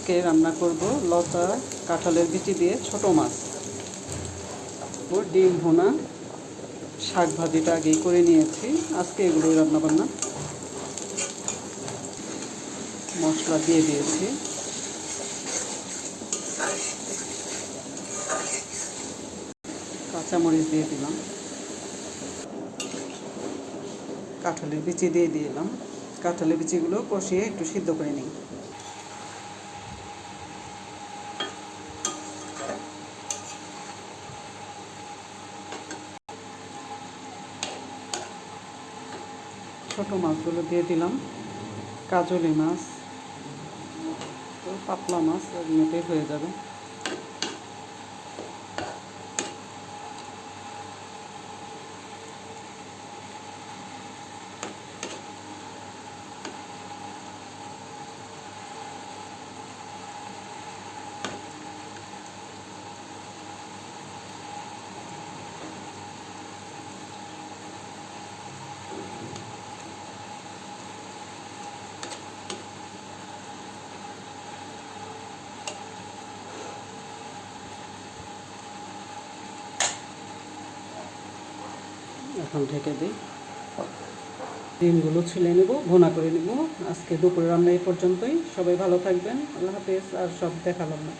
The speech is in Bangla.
আজকে রান্না করব লতা কাঁঠালের বিচি দিয়ে ছোট মাছ ও ডিম ভুনা। শাক ভাজিটা আগেই করে নিয়েছি, আজকে এগুলোই রান্না বান্না। মশলা দিয়ে দিয়েছি, কাঁচামরিচ দিয়ে দিলাম, কাঁঠালের বিচি দিয়ে দিলাম। কাঁঠালের বিচিগুলো কষিয়ে একটু সিদ্ধ করে নিই। ছোট মাছগুলো দিয়ে দিলাম, কাজলি মাছ, তো পাতলা মাছ এমনিতেই হয়ে যাবে। এখন ঢেকে দিই, ডিমগুলো ছিলে নেব, ভুনা করে নেব। আজকে দুপুরে রান্না এই পর্যন্তই। সবাই ভালো থাকবেন, আল্লাহ হাফেজ। আর সব দেখালাম না।